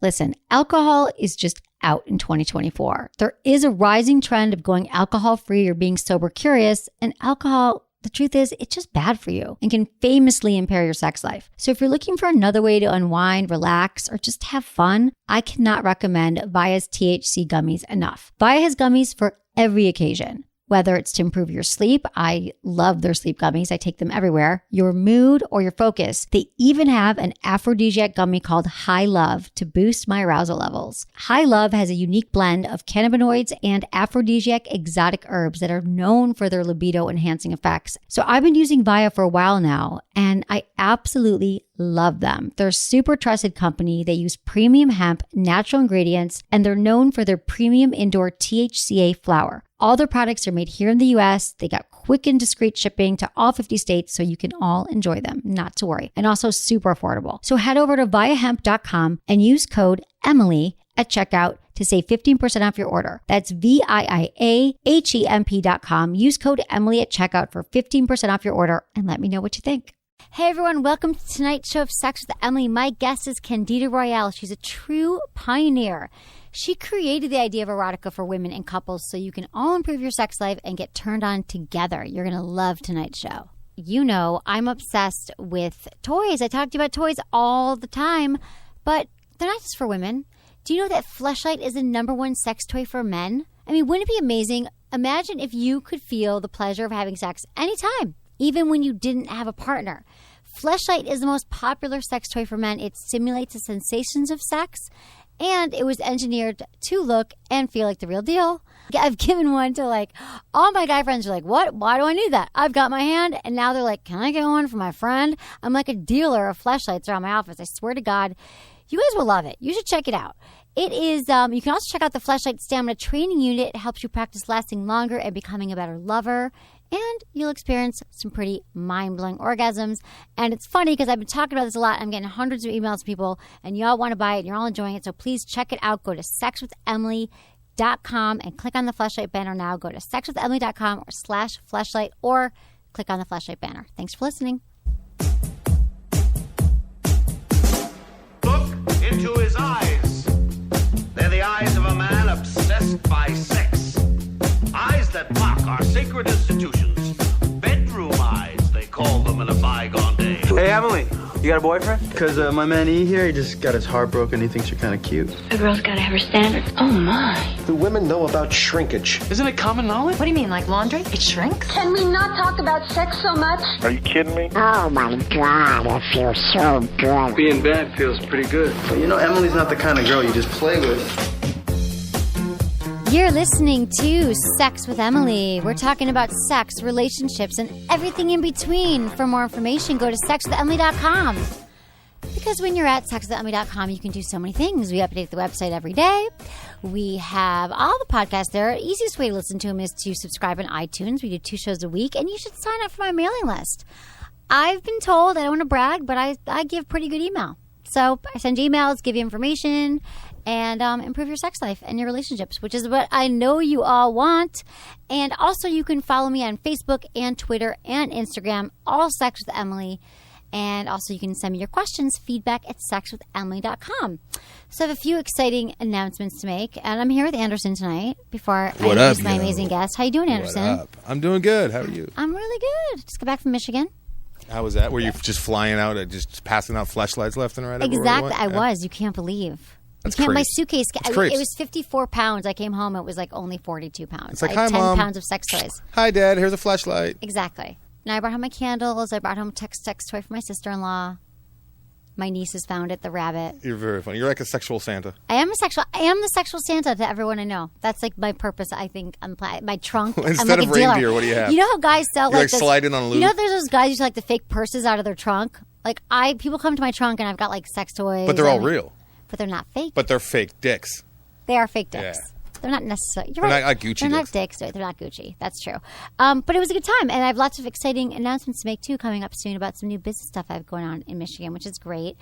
Listen, alcohol is just out in 2024. There is a rising trend of going alcohol-free or being sober curious, and alcohol, the truth is, it's just bad for you and can famously impair your sex life. So if you're looking for another way to unwind, relax, or just have fun, I cannot recommend Via's THC gummies enough. Via has gummies for every occasion. Whether it's to improve your sleep, I love their sleep gummies. I take them everywhere. Your mood or your focus. They even have an aphrodisiac gummy called High Love to boost my arousal levels. High Love has a unique blend of cannabinoids and aphrodisiac exotic herbs that are known for their libido enhancing effects. So I've been using Via for a while now, and I absolutely love them. They're a super trusted company. They use premium hemp, natural ingredients, and they're known for their premium indoor THCA flower. All their products are made here in the US. They got quick and discreet shipping to all 50 states, so you can all enjoy them, not to worry. And also super affordable. So head over to viahemp.com and use code Emily at checkout to save 15% off your order. That's VIIAHEMP.com. Use code Emily at checkout for 15% off your order, and let me know what you think. Hey everyone, welcome to tonight's show of Sex with Emily. My guest is Candida Royalle. She's a true pioneer. She created the idea of erotica for women and couples so you can all improve your sex life and get turned on together. You're going to love tonight's show. You know, I'm obsessed with toys. I talk to you about toys all the time, but they're not just for women. Do you know that Fleshlight is the #1 sex toy for men? I mean, wouldn't it be amazing? Imagine if you could feel the pleasure of having sex anytime, even when you didn't have a partner. Fleshlight is the most popular sex toy for men. It simulates the sensations of sex, and it was engineered to look and feel like the real deal. I've given one to all my guy friends are like, what? Why do I need that? I've got my hand. And now they're like, can I get one for my friend? I'm like a dealer of fleshlights around my office. I swear to God, you guys will love it. You should check it out. It is, you can also check out the Fleshlight Stamina Training Unit. It helps you practice lasting longer and becoming a better lover. And you'll experience some pretty mind-blowing orgasms. And it's funny because I've been talking about this a lot. I'm getting hundreds of emails from people, and you all want to buy it, and you're all enjoying it. So please check it out. Go to sexwithemily.com and click on the Fleshlight banner now. Go to sexwithemily.com /fleshlight or click on the Fleshlight banner. Thanks for listening. Look into his eyes. They're the eyes of a man obsessed by sex. Eyes that mock our sacred institutions. Bedroom eyes, they call them in a bygone day. Hey, Emily, you got a boyfriend? Because my man E here, he just got his heart broken. He thinks you're kind of cute. A girl's got to have her standards. Oh, my. Do women know about shrinkage? Isn't it common knowledge? What do you mean, like laundry? It shrinks? Can we not talk about sex so much? Are you kidding me? Oh my God, it feels so good. Being bad feels pretty good. But you know, Emily's not the kind of girl you just play with. You're listening to Sex with Emily. We're talking about sex, relationships, and everything in between. For more information, go to sexwithemily.com. Because when you're at sexwithemily.com, you can do so many things. We update the website every day. We have all the podcasts there. The easiest way to listen to them is to subscribe on iTunes. We do 2 shows a week, and you should sign up for my mailing list. I've been told, I don't want to brag, but I give pretty good email. So I send you emails, give you information, and improve your sex life and your relationships, which is what I know you all want. And also you can follow me on Facebook and Twitter and Instagram, all Sex with Emily. And also you can send me your questions, feedback at sexwithemily.com. So I have a few exciting announcements to make. And I'm here with Anderson tonight before I introduce my amazing guest. How you doing, Anderson? What up? I'm doing good. How are you? I'm really good. Just got back from Michigan. How was that? Were you just flying out, just passing out fleshlights left and right? Exactly. I was. You can't believe. That's my crazy. suitcase, That's it was 54 pounds. I came home, it was like only 42 pounds. It's like, I had hi, 10 Mom. pounds of sex toys. Hi, Dad. Here's a fleshlight. Exactly. Now I brought home my candles. I brought home a sex toy for my sister-in-law. My nieces found it, the rabbit. You're very funny. You're like a sexual Santa. I am the sexual Santa to everyone I know. That's like my purpose, I think. My trunk. Instead I'm like of a dealer. reindeer, what do you have? You know how guys sell You're like this, sliding on a loop? You know there's those guys who sell like the fake purses out of their trunk? Like people come to my trunk and I've got like sex toys. But they're all real. But they're not fake. But they're fake dicks. They are fake dicks. Yeah. They're not necessarily. They're not like Gucci They're not dicks. dicks. They're not Gucci. That's true. But it was a good time, and I have lots of exciting announcements to make too coming up soon about some new business stuff I have going on in Michigan, which is great.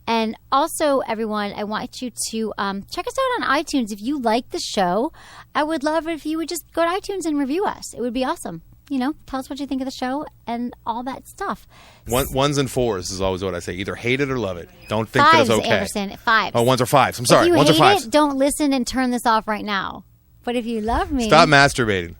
And also, everyone, I want you to check us out on iTunes. If you like the show, I would love it if you would just go to iTunes and review us. It would be awesome. tell us what you think of the show and all that stuff. Ones and fours is always what I say. Either hate it or love it. Don't think Fives, that it's okay. Anderson, fives. Oh, ones or fives. I'm sorry. If you Ones or hate fives. it, don't listen and turn this off right now. But if you love me... Stop masturbating.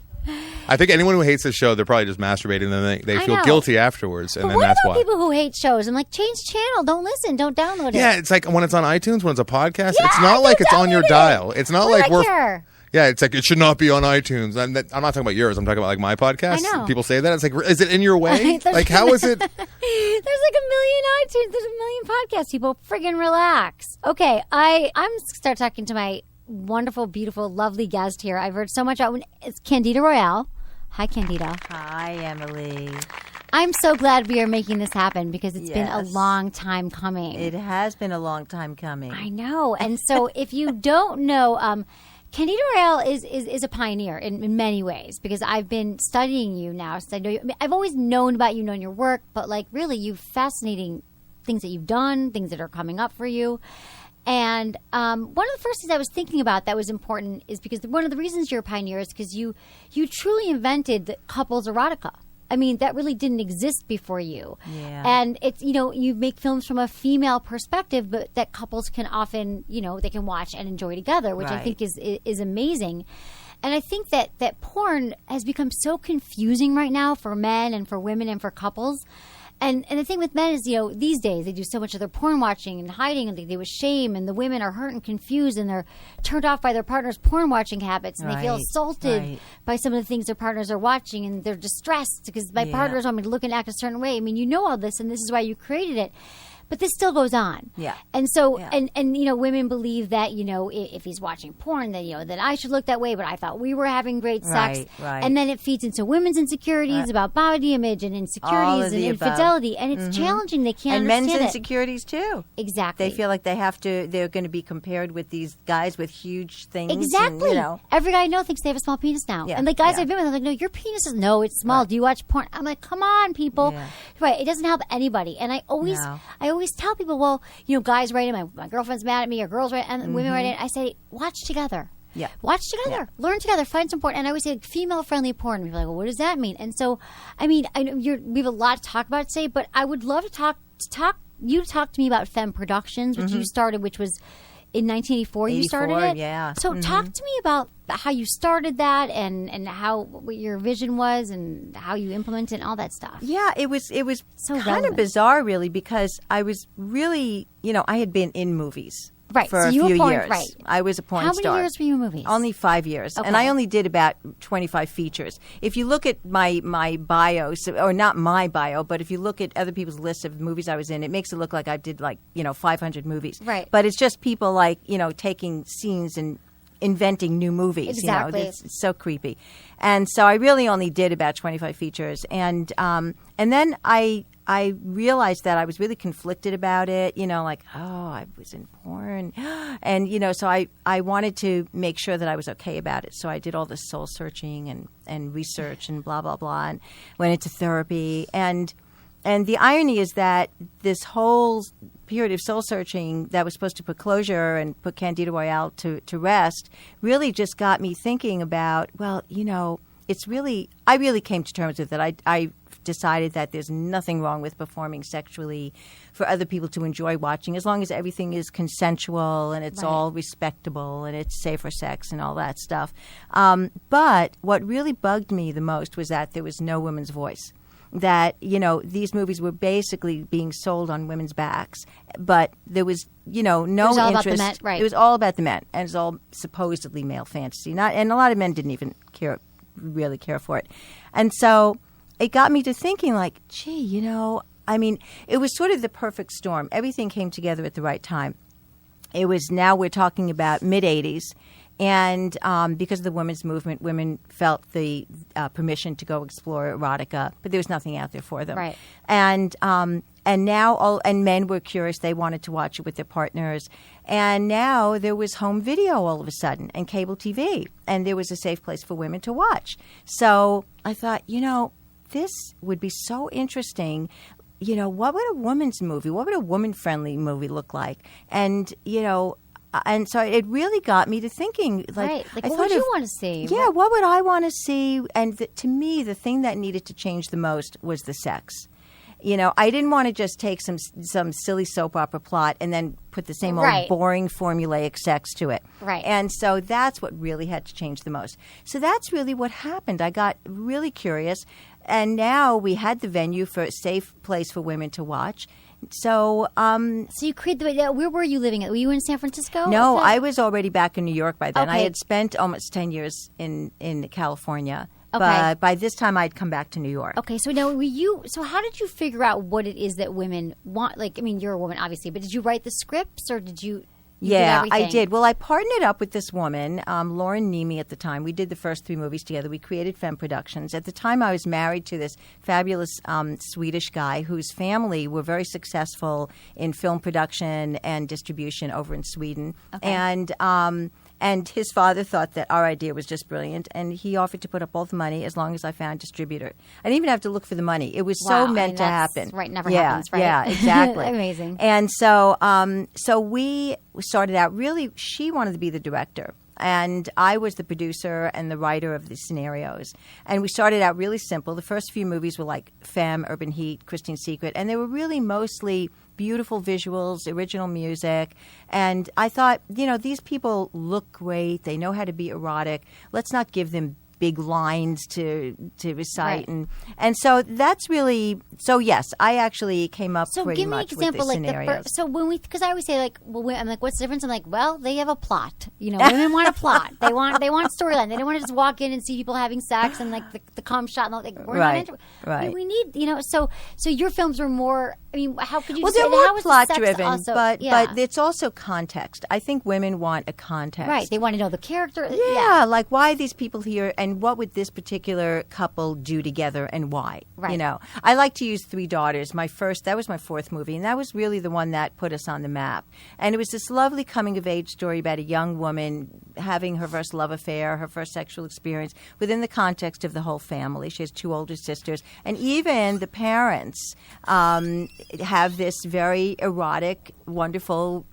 I think anyone who hates this show, they're probably just masturbating, and then they feel guilty afterwards, and but then what that's about why. people who hate shows? I'm like, change channel. Don't listen. Don't download it. Yeah, it's like when it's on iTunes, when it's a podcast, Yeah, it's not like it's on your download it. dial. It's not What like do I we're... care? Yeah, it's like it should not be on iTunes. I'm not talking about yours. I'm talking about like my podcast. I know. People say that. It's like, is it in your way? Like, how is it? There's like a million iTunes. There's a million podcasts. People friggin' relax. Okay, I'm start talking to my wonderful, beautiful, lovely guest here. I've heard so much about it's Candida Royalle. Hi, Candida. Hi, Emily. I'm so glad we are making this happen because it's been a Yes. long time coming. It has been a long time coming. I know. And so if you don't know, Candida Royalle is a pioneer in many ways because I've been studying you now. So I know I've always known about you, known your work, but like really you've fascinating things that you've done, things that are coming up for you. And one of the first things I was thinking about that was important is because one of the reasons you're a pioneer is because you truly invented the couples erotica. I mean, that really didn't exist before you. Yeah. And it's, you make films from a female perspective, but that couples can often, they can watch and enjoy together, which I Right. think is amazing. And I think that porn has become so confusing right now for men and for women and for couples. And the thing with men is, these days they do so much of their porn watching and hiding and they do with shame, and the women are hurt and confused and they're turned off by their partner's porn watching habits, and they feel Right, assaulted right. by some of the things their partners are watching, and they're distressed because my Yeah. partners want me to look and act a certain way. I mean, you know all this, and this is why you created it. But this still goes on. Yeah. And so, Yeah. and bumen believe that, if he's watching porn, then, then I should look that way. But I thought we were having great sex. Right, right. And then it feeds into women's insecurities about body image and All insecurities of and the above. infidelity. And it's challenging. They can't And men's understand it. insecurities too. Exactly. They feel like they're going to be compared with these guys with huge things. Exactly. And, Every guy I know thinks they have a small penis now. Yeah, And the guys yeah. I've been with, I'm like, no, your penis is, no, it's small. Right. Do you watch porn? I'm like, come on, people. Yeah. Right. It doesn't help anybody. And I always tell people, well, guys write in, my girlfriend's mad at me, or girls write, and women write in. I say, watch together. Yeah. Watch together. Learn together. Find some porn. And I always say female-friendly porn. And people are like, well, what does that mean? And so, I mean, I know we have a lot to talk about today, but I would love to talk to me about Femme Productions, which you started, which was in 1984 you started 84, it. yeah. So talk to me about how you started that and what your vision was and how you implemented and all that stuff. Yeah, it was So kind relevant. of bizarre, really, because I was really, I had been in movies Right, for so a you were few porn- years. right. I was a porn How many star. years were you in movies? Only 5 years, and Okay. I only did about 25 features. If you look at my bio, or not my bio, but if you look at other people's lists of movies I was in, it makes it look like I did 500 movies. Right. But it's just people taking scenes and inventing new movies. Exactly. It's so creepy. And so I really only did about 25 features, and then I realized that I was really conflicted about it, I was in porn. And, so I wanted to make sure that I was okay about it. So I did all this soul searching and research and blah, blah, blah, and went into therapy. And the irony is that this whole period of soul searching that was supposed to put closure and put Candida Royalle to rest really just got me thinking about, I really came to terms with it. I decided that there's nothing wrong with performing sexually for other people to enjoy watching, as long as everything is consensual and it's all respectable and it's safe for sex and all that stuff. But what really bugged me the most was that there was no woman's voice. That, these movies were basically being sold on women's backs, but there was, no was all about interest. the men, right. It was all about the men, and it's all supposedly male fantasy. And a lot of men didn't even really care for it. And so it got me to thinking, gee, it was sort of the perfect storm. Everything came together at the right time. It was, now we're talking about mid-'80s. And because of the women's movement, women felt the permission to go explore erotica, but there was nothing out there for them. Right. And now men were curious; they wanted to watch it with their partners. And now there was home video all of a sudden, and cable TV, and there was a safe place for women to watch. So I thought, this would be so interesting. What would a woman's movie? What would a woman-friendly movie look like? And so it really got me to thinking. Like what would you want to see? Yeah, what would I want to see? And to me, the thing that needed to change the most was the sex. I didn't want to just take some silly soap opera plot and then put the same old boring formulaic sex to it. Right. And so that's what really had to change the most. So that's really what happened. I got really curious, and now we had the venue for a safe place for women to watch. So, so you created where were you living? Were you in San Francisco? No, I was already back in New York by then. Okay. I had spent almost 10 years in California. Okay. But by this time, I'd come back to New York. Okay, so now so how did you figure out what it is that women want? Like, I mean, you're a woman, obviously, but did you write the scripts or did you Yeah, did I did. Well, I partnered up with this woman, Lauren Nemi at the time. We did the first 3 movies together. We created Femme Productions. At the time, I was married to this fabulous Swedish guy whose family were very successful in film production and distribution over in Sweden. Okay. And his father thought that our idea was just brilliant, and he offered to put up all the money as long as I found a distributor. I didn't even have to look for the money. It was so meant to happen. Right, never happens, right? Yeah, exactly. Amazing. And so we started out, really, she wanted to be the director. And I was the producer and the writer of the scenarios. And we started out really simple. The first few movies were like Femme, Urban Heat, Christine's Secret. And they were really mostly beautiful visuals, original music. And I thought, these people look great. They know how to be erotic. Let's not give them big lines to recite. Right. And so that's really, so yes, I actually came up pretty much with the scenarios. So give me an example, so when because I always say I'm like, what's the difference? I'm like, well, they have a plot. Women want a plot. They want storyline. They don't want to just walk in and see people having sex and like the cum shot and like we're not into it. Right. We need, so your films are more, I mean, how could you Well, say they're that? more plot driven, but it's also context. I think women want a context. Right. They want to know the character. Yeah, like why are these people here and what would this particular couple do together and why? Right. I like to use 3 Daughters. That was my 4th movie, and that was really the one that put us on the map. And it was this lovely coming of age story about a young woman having her first love affair, her first sexual experience within the context of the whole family. She has 2 older sisters, and even the parents have this very erotic, wonderful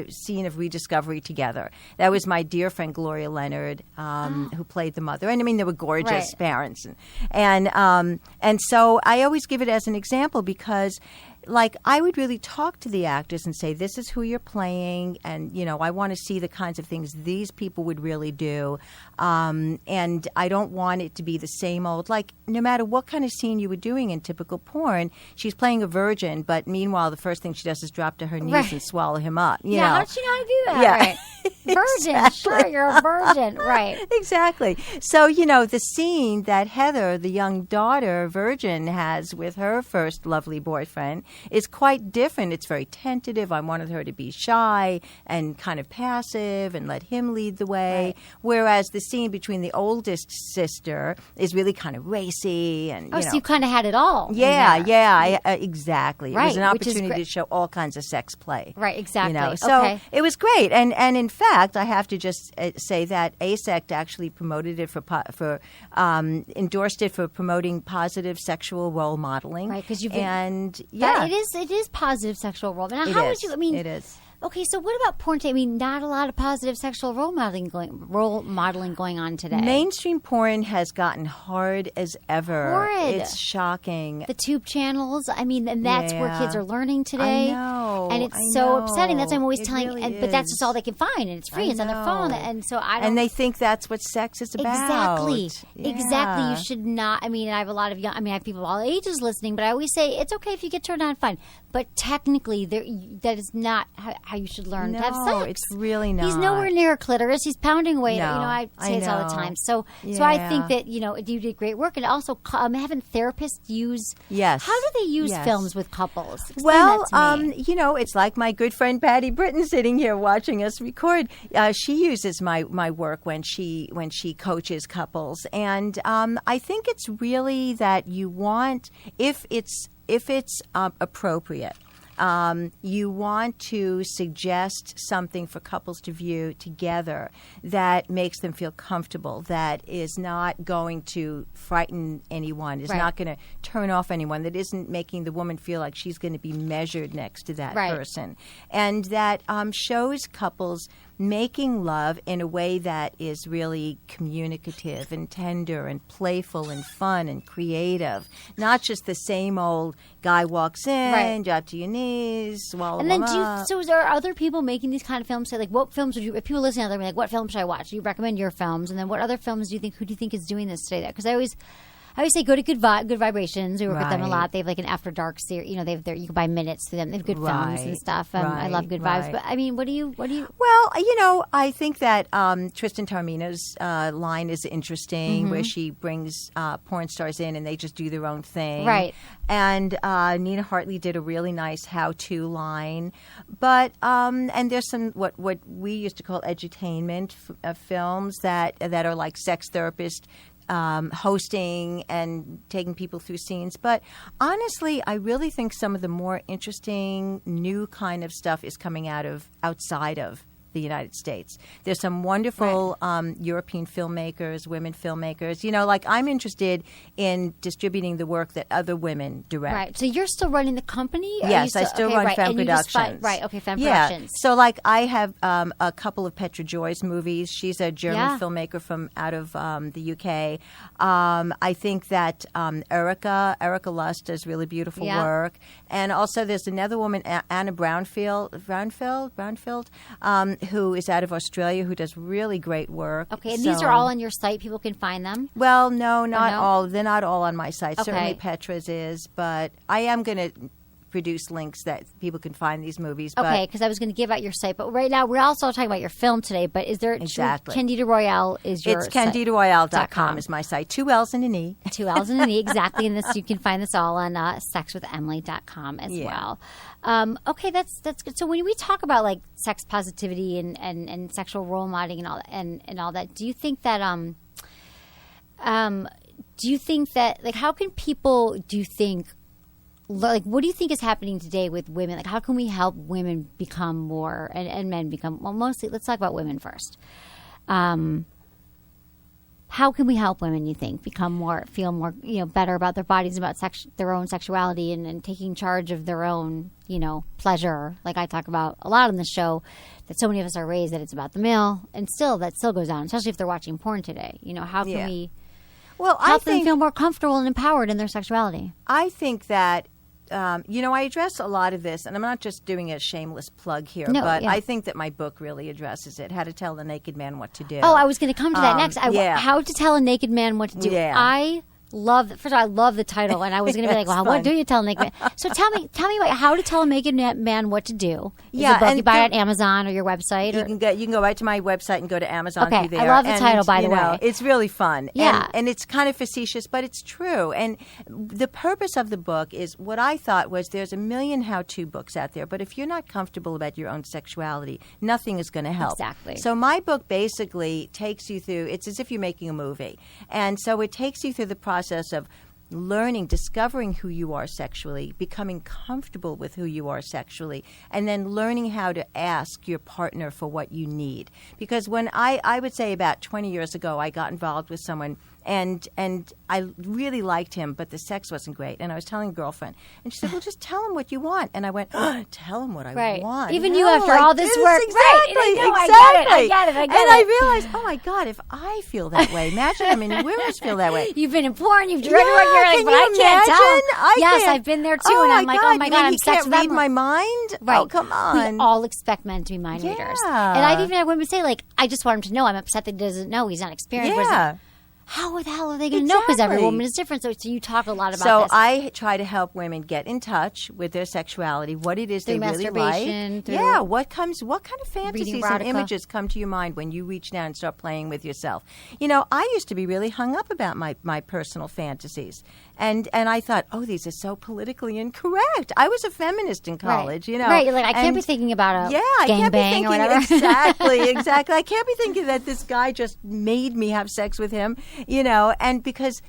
scene of rediscovery together. That was my dear friend Gloria Leonard, who played the mother. And I mean, they were gorgeous parents, and so I always give it as an example because, like, I would really talk to the actors and say, this is who you're playing, and, I want to see the kinds of things these people would really do. And I don't want it to be the same old, like, no matter what kind of scene you were doing in typical porn, she's playing a virgin, but meanwhile, the first thing she does is drop to her knees and swallow him up. You know? How does she know how to do that? Yeah. Right. Virgin, exactly. Sure, you're a virgin, right? Exactly. So, the scene that Heather, the young daughter virgin, has with her first lovely boyfriend is quite different. It's very tentative. I wanted her to be shy and kind of passive and let him lead the way. Right. Whereas the scene between the oldest sister is really kind of racy and so you kind of had it all. Yeah, exactly. Right, it was an opportunity to show all kinds of sex play. Right, exactly. So it was great. And in fact, I have to just say that ASECT actually promoted it endorsed it for promoting positive sexual role modeling. Right, because it is positive sexual role. Now, it is. Okay, so what about porn today? I mean, not a lot of positive sexual role modeling going on today. Mainstream porn has gotten hard as ever. Horrid. It's shocking. The tube channels, I mean, and that's where kids are learning today. I know. And it's so upsetting. That's why I'm always telling but that's just all they can find, and it's free. It's on their phone. And so I don't. And they think that's what sex is about. Exactly. You should not. I mean, I have a lot of I have people of all ages listening, but I always say it's okay if you get turned on, fine. But technically, that is not how you should learn to have sex. No, it's really not. He's nowhere near a clitoris. He's pounding away. No, I say this all the time. So I think that you did great work, and also having therapists use. Yes. How do they use films with couples? Explain well, that to me. It's like my good friend Patty Britton sitting here watching us record. She uses my work when she coaches couples, and I think it's really that you want if it's appropriate. You want to suggest something for couples to view together that makes them feel comfortable, that is not going to frighten anyone, is not going to turn off anyone, that isn't making the woman feel like she's going to be measured next to that person, and that shows couples making love in a way that is really communicative and tender and playful and fun and creative, not just the same old guy walks in, drop to your knees, swallow and then them up. So is there other people making these kind of films? Say, like, what films would you, if people listening out there, like, what film should I watch? You recommend your films, and then what other films do you think? Who do you think is doing this today? Because I always say go to Good Vibrations. We work with them a lot. They have like an After Dark series. You know, you can buy minutes through them. They have good films and stuff. I love Good Vibes. But I mean, what do you? Well, I think that Tristan Taormino's line is interesting, where she brings porn stars in and they just do their own thing. Right. And Nina Hartley did a really nice how-to line. But and there's some what we used to call edutainment films that are like sex therapist hosting and taking people through scenes. But honestly, I really think some of the more interesting new kind of stuff is coming outside of the United States. There's some wonderful European filmmakers, women filmmakers. You know, like I'm interested in distributing the work that other women direct. Right. So you're still running the company? Yes, I still run Femme Productions. Femme Productions. So like I have a couple of Petra Joy's movies. She's a German filmmaker from out of the UK. I think that Erica Lust does really beautiful work. And also there's another woman, Anna Brownfield, who is out of Australia, who does really great work. Okay, and these are all on your site. People can find them? Well, no, not all. They're not all on my site. Okay. Certainly Petra's is, but I am going to produce links that people can find these movies. Okay, because I was going to give out your site. But right now, we're also talking about your film today. But is there... Exactly. Candida Royalle is your site. It's CandidaRoyalle.com is my site. 2 L's and an E. 2 L's and an E, exactly. And you can find this all on sexwithemily.com as well. Okay, that's good. So when we talk about like sex positivity and sexual role modeling and all that, do you think that like how can people like what do you think is happening today with women? Like how can we help women become more and men become mostly let's talk about women first. How can we help women, you think, feel more, better about their bodies, about their own sexuality and taking charge of their own, pleasure? Like I talk about a lot on the show, that so many of us are raised that it's about the male, and that still goes on, especially if they're watching porn today. How can we help them feel more comfortable and empowered in their sexuality? I think that I address a lot of this, and I'm not just doing a shameless plug here, but I think that my book really addresses it, How to Tell a Naked Man What to Do. Oh, I was going to come to that next. How to Tell a Naked Man What to Do. Yeah. I love the title, and I was going to be like, well, what do you tell a naked man? So tell me about How to Tell a Naked Man What to Do. It's a book. You buy it on Amazon or your website? You can go right to my website and go to Amazon through there. I love the title, by the way. It's really fun. Yeah. And it's kind of facetious, but it's true. And the purpose of the book is what I thought was there's a million how-to books out there, but if you're not comfortable about your own sexuality, nothing is going to help. Exactly. So my book basically takes you through, it's as if you're making a movie. And so it takes you through the process of discovering who you are sexually, becoming comfortable with who you are sexually, and then learning how to ask your partner for what you need. Because when I would say about 20 years ago, I got involved with someone and I really liked him, but the sex wasn't great. And I was telling a girlfriend, and she said, well, just tell him what you want. And I went, tell him what I want. Even you after all this work. Exactly, I get it. And I realized, oh my God, if I feel that way, imagine how many women feel that way. You've been in porn, you've directed work, you're like, but I can't tell. Yes, I've been there too, and I'm like, oh my God, I'm sex with read my mind? Right. Oh, come on. We all expect men to be mind readers. And I've even had women say, like, I just want him to know. I'm upset that he doesn't know. He's not experienced. Yeah. How the hell are they going to know? Because every woman is different. So you talk a lot about this. So I try to help women get in touch with their sexuality, what it is through they really like. Yeah, what kind of fantasies and images come to your mind when you reach down and start playing with yourself? I used to be really hung up about my personal fantasies. And I thought, these are so politically incorrect. I was a feminist in college, Right, you're like, I can't be thinking about a gangbang or whatever. Exactly. I can't be thinking that this guy just made me have sex with him, and because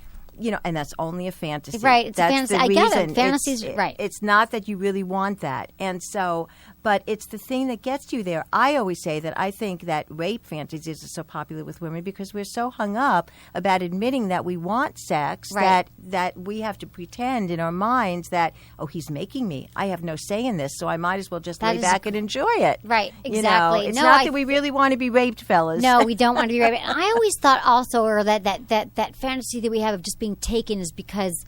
and that's only a fantasy. Right, it's that's a fantasy. The I get reason. it. Fantasies, right. It's not that you really want that. And so, but it's the thing that gets you there. I always say that I think that rape fantasies are so popular with women because we're so hung up about admitting that we want sex that we have to pretend in our minds that, oh, he's making me. I have no say in this, so I might as well just lay back and enjoy it. Right, exactly. It's not that we really want to be raped, fellas. No, we don't want to be raped. And I always thought also, or that fantasy that we have of just being taken is because,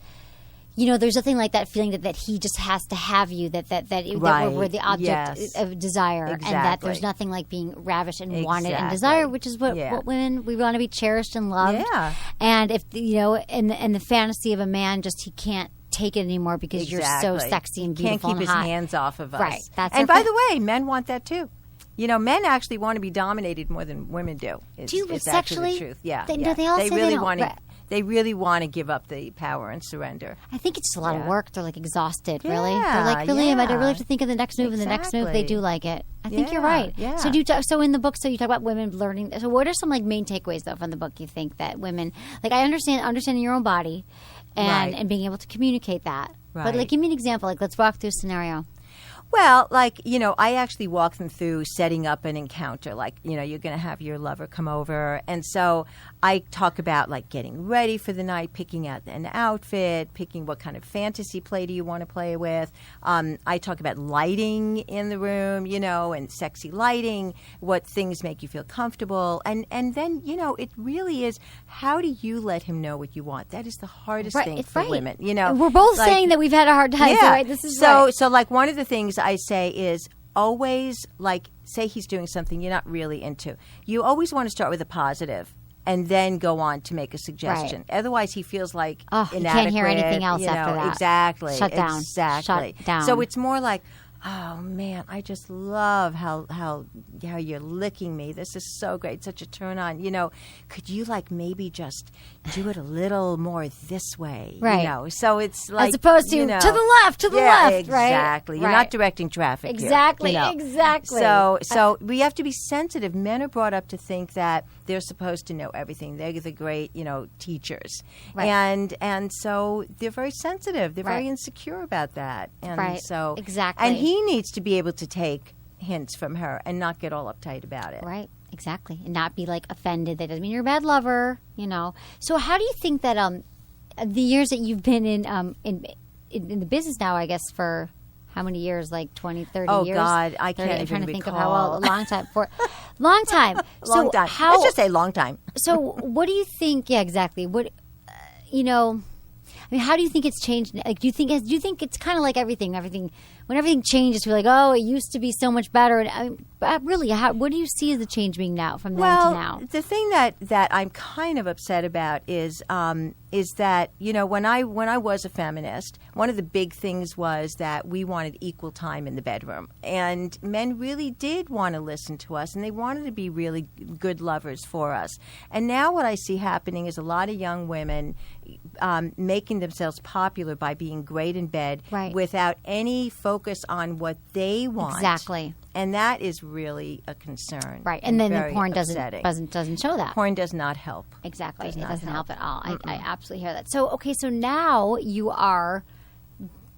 there's nothing like that feeling that he just has to have you, that we're the object of desire, and that there's nothing like being ravished and wanted and desired, which is what women, we want to be cherished and loved. Yeah. And if, and the fantasy of a man, just he can't take it anymore because you're so sexy and beautiful and hot. Can't keep his hands off of us. Right. And by the way, men want that too. Men actually want to be dominated more than women do. It's sexually? actually the truth. Yeah. They all say really they don't. Want to. They really want to give up the power and surrender. I think it's just a lot of work. They're like exhausted, really. They're like, really? I really have to think of the next move and the next move. They do like it. I think you're right. Yeah. So so in the book, so you talk about women learning. So what are some like main takeaways though from the book? You think that women, like, I understanding your own body, and being able to communicate that. Right. But like, give me an example. Like, let's walk through a scenario. Well, like, I actually walk them through setting up an encounter. Like, you're going to have your lover come over. And so I talk about, like, getting ready for the night, picking out an outfit, picking what kind of fantasy play do you want to play with. I talk about lighting in the room, and sexy lighting, what things make you feel comfortable. And then, it really is, how do you let him know what you want? That is the hardest thing for women. We're both saying that we've had a hard time. Yeah. So, right, this is so like, one of the things I say is always, like, say he's doing something you're not really into. You always want to start with a positive and then go on to make a suggestion. Right. Otherwise, he feels like inadequate. You can't hear anything else after that. Exactly. Shut down. Exactly. Shut down. So it's more like, oh man, I just love how you're licking me. This is so great, such a turn on. Could you like maybe just do it a little more this way? Right. So it's like, as opposed to the left, to the left. Exactly. Right. You're not directing traffic. Exactly. Here, Exactly. So we have to be sensitive. Men are brought up to think that they're supposed to know everything. They're the great, teachers. Right. And so they're very sensitive. They're very insecure about that. And so exactly. And he needs to be able to take hints from her and not get all uptight about it. Right, exactly. And not be like offended. That doesn't mean you're a bad lover, So how do you think that the years that you've been in the business now, I guess, for how many years? Like 20, 30 years? Oh, God, I can't even I'm trying to think of recall. how old. A long time. Long time. Long time. Let's just say long time. So what do you think? Yeah, exactly. What, how do you think it's changed? Like, do you think it's kind of like everything? When everything changes, we're like, oh, it used to be so much better. And really, what do you see as the change being now from then to now? The thing that I'm kind of upset about is that when I was a feminist, one of the big things was that we wanted equal time in the bedroom, and men really did want to listen to us, and they wanted to be really good lovers for us. And now what I see happening is a lot of young women making themselves popular by being great in bed without any focus on what they want. Exactly. And that is really a concern. Right. And then the porn upsetting. doesn't show that. Porn does not help. Exactly. It doesn't help at all. I absolutely hear that. So, so now you are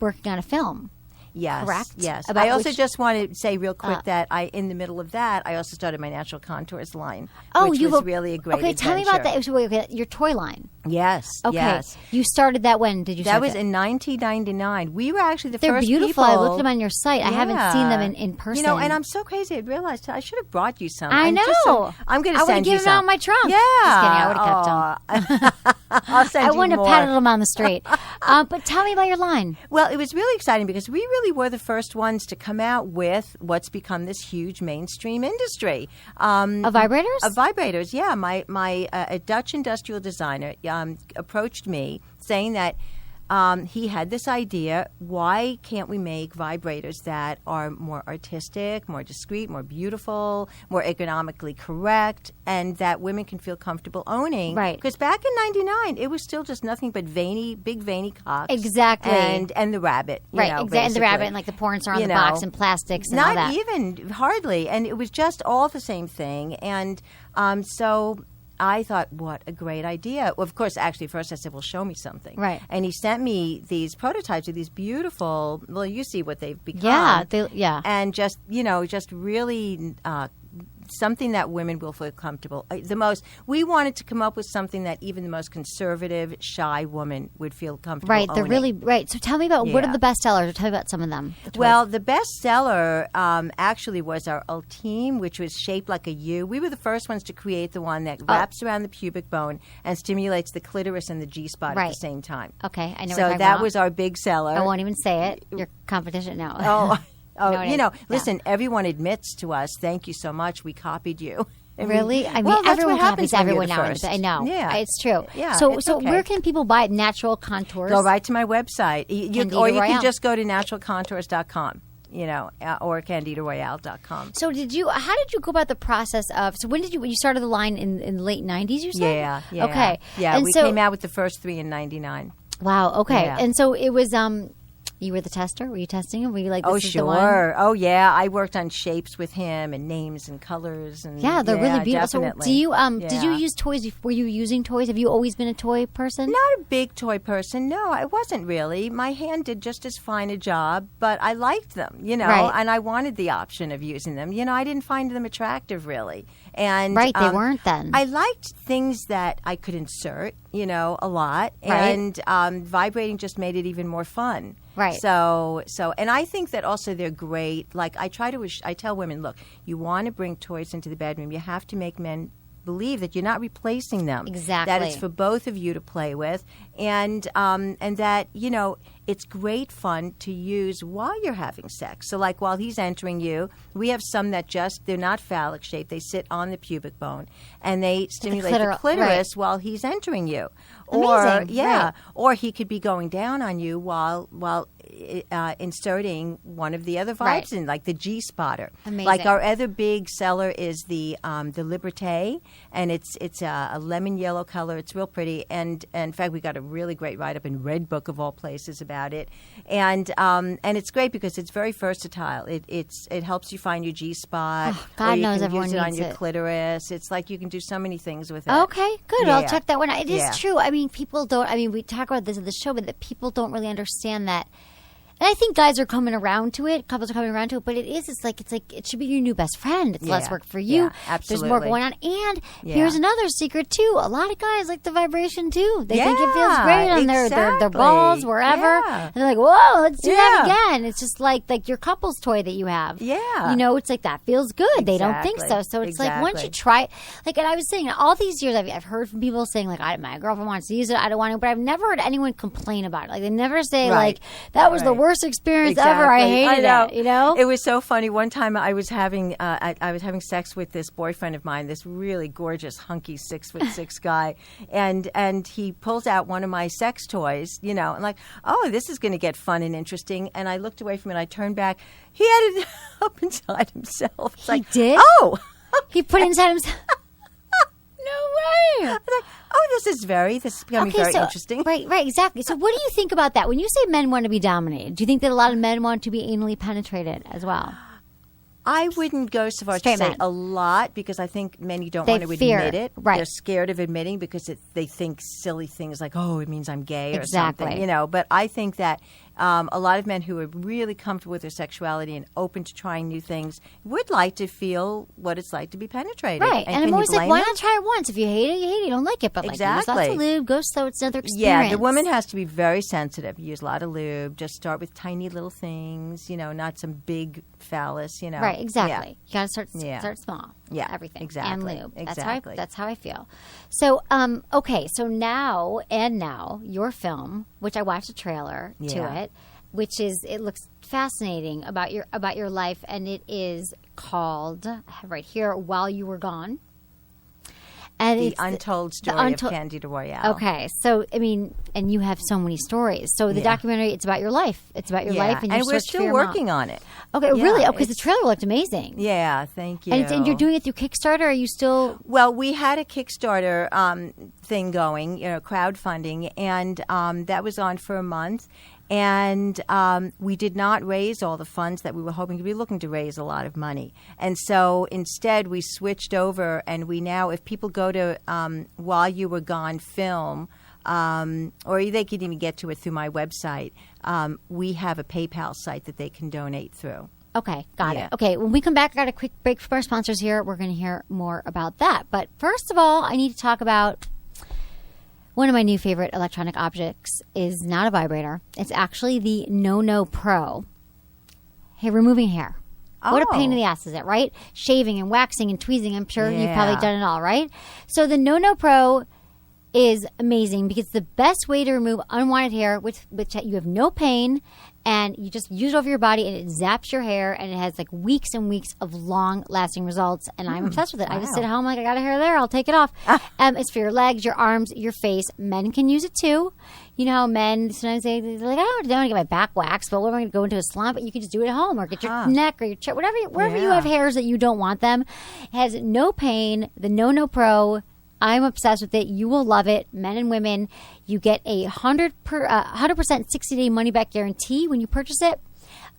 working on a film. Yes. Correct? Yes. I also just want to say real quick that in the middle of that, I also started my natural contours line, which was really a great adventure. Tell me about that. Your toy line. Yes. Okay. Yes. You started that when? Did you start that? Was in 1999. We were actually the They're first beautiful. people. I looked them on your site. I haven't seen them in person. And I'm so crazy. I realized I should have brought you some. I know. I'm going to send you some. I would have given them out in my trunk. Yeah. Just kidding. I would have kept them. I'll send you more. I wouldn't have patted them on the street. But tell me about your line. Well, it was really exciting because we really were the first ones to come out with what's become this huge mainstream industry. Of vibrators? Of vibrators, yeah. My a Dutch industrial designer approached me saying that he had this idea, why can't we make vibrators that are more artistic, more discreet, more beautiful, more economically correct, and that women can feel comfortable owning? Right. Because back in 99, it was still just nothing but big veiny cocks. Exactly. And the rabbit. Right, exactly. And the rabbit and like the porn star on the box and plastics and all that. Not even, hardly. And it was just all the same thing. And so I thought, what a great idea. Well, of course, actually, first I said, well, show me something. Right. And he sent me these prototypes of these beautiful, well, you see what they've become. Yeah. And just really something that women will feel comfortable. We wanted to come up with something that even the most conservative, shy woman would feel comfortable Right, they're owning. really, right. So tell me about, what are the best sellers? Tell me about some of them. Well, the best seller actually was our Ultime, which was shaped like a U. We were the first ones to create the one that wraps around the pubic bone and stimulates the clitoris and the G-spot at the same time. Okay, I know So that was our big seller. I won't even say it. Your competition now. Listen, everyone admits to us, thank you so much, we copied you. Really? I mean, well, everyone that's what copies happens when everyone you're now. the first. I know. Yeah. It's true. Yeah, So it's okay. where can people buy it? Natural Contours? Go right to my website. Or you Royalle. can just go to naturalcontours.com, or candidaroyale.com. So how did you go about the process of, so when you started the line in the late 90s, you said? Yeah. Okay. Yeah, and we so, came out with the first 3 in 99. Wow, okay. Yeah. And so it was, you were the tester? Were you testing him? Were you like, this is the one? Sure. Oh, yeah. I worked on shapes with him and names and colors. And Yeah, they're really beautiful. Definitely. So do you, did you use toys? Were you using toys? Have you always been a toy person? Not a big toy person. No, I wasn't really. My hand did just as fine a job, but I liked them, Right. and I wanted the option of using them. I didn't find them attractive, really. And Right, they weren't then. I liked things that I could insert, a lot. Right. And vibrating just made it even more fun. Right. So, and I think that also they're great. Like I tell women, look, you want to bring toys into the bedroom, you have to make men believe that you're not replacing them. Exactly. That it's for both of you to play with, and that it's great fun to use while you're having sex. So like while he's entering you, we have some that they're not phallic shaped. They sit on the pubic bone and they stimulate the clitoris while he's entering you. Amazing. Or he could be going down on you while inserting one of the other vibes in, like the G spotter. Amazing. Like our other big seller is the Liberté, and it's a lemon yellow color. It's real pretty, and in fact we got a really great write up in Redbook of all places about it, and it's great because it's very versatile. It helps you find your G spot. Oh, God knows everyone use it on needs your it. clitoris. It's like you can do so many things with it. Okay, good. Yeah. I'll check that one out. It is Yeah. true. I mean, people don't. I mean, we talk about this at the show, but that people don't really understand that. And I think guys are coming around to it. Couples are coming around to it. But it's like it should be your new best friend. It's less work for you. Yeah, absolutely. There's more going on. And here's another secret too. A lot of guys like the vibration too. They think it feels great on their balls wherever. Yeah. And they're like, whoa, let's do that again. It's just like your couple's toy that you have. Yeah. It's like that feels good. They don't think so. So it's like once you try it, like, and I was saying all these years I've heard from people saying like, my girlfriend wants to use it. I don't want to, but I've never heard anyone complain about it. Like they never say like that was the worst experience ever. I hated it. It was so funny. One time I was having sex with this boyfriend of mine, this really gorgeous, hunky 6'6" guy, and he pulls out one of my sex toys, and like, oh, this is going to get fun and interesting. And I looked away from it. I turned back. He had it up inside himself. It's He did? Oh, he put it inside himself. No way. I was like, oh, this is becoming very interesting. Right, exactly. So what do you think about that? When you say men want to be dominated, do you think that a lot of men want to be anally penetrated as well? I wouldn't go so far as to say a lot, because I think many don't want to admit it. Right. They're scared of admitting because they think silly things like, oh, it means I'm gay or Exactly. something. But I think that a lot of men who are really comfortable with their sexuality and open to trying new things would like to feel what it's like to be penetrated. Right. And I'm can always you like, blame why them? not try it once? If you hate it, you hate it. You don't like it. But use lots of lube, go slow. It's another experience. Yeah, the woman has to be very sensitive. Use a lot of lube. Just start with tiny little things, not some big phallus, Right, exactly. Yeah. You got to start small. Yeah, everything. exactly. And lube. Exactly. That's how I feel. So, okay. So now your film, which I watched a trailer to it, which is, it looks fascinating about your life, and it is called, I have right here, While You Were Gone. And the it's untold story of Candida Royalle. Okay, so I mean, and you have so many stories. So the documentary, it's about your life. It's about your life, and we're still working on it. Okay, really? Oh, because the trailer looked amazing. Yeah, thank you. And you're doing it through Kickstarter? Are you still? Well, we had a Kickstarter thing going, crowdfunding, and that was on for a month. And we did not raise all the funds that we were hoping to be looking to raise a lot of money. And so instead we switched over, and we now, if people go to While You Were Gone Film, or they can even get to it through my website, we have a PayPal site that they can donate through. Okay, got it. Okay, when we come back, I got a quick break from our sponsors here. We're going to hear more about that. But first of all, I need to talk about one of my new favorite electronic objects is not a vibrator. It's actually the No Pro. Hey, removing hair. What a pain in the ass is it, right? Shaving and waxing and tweezing. I'm sure you've probably done it all, right? So the No Pro is amazing because it's the best way to remove unwanted hair, which you have no pain, and you just use it over your body, and it zaps your hair, and it has like weeks and weeks of long-lasting results. And I'm obsessed with it. Wow. I just sit at home like, I got a hair there, I'll take it off. It's for your legs, your arms, your face. Men can use it too. You know how men sometimes they're like, I don't want to get my back waxed, but what am I going to go into a salon? But you can just do it at home, or get your neck or your chest, wherever you have hairs that you don't want them. It has no pain. The No Pro. I'm obsessed with it. You will love it. Men and women, you get a 100% 60-day money-back guarantee when you purchase it.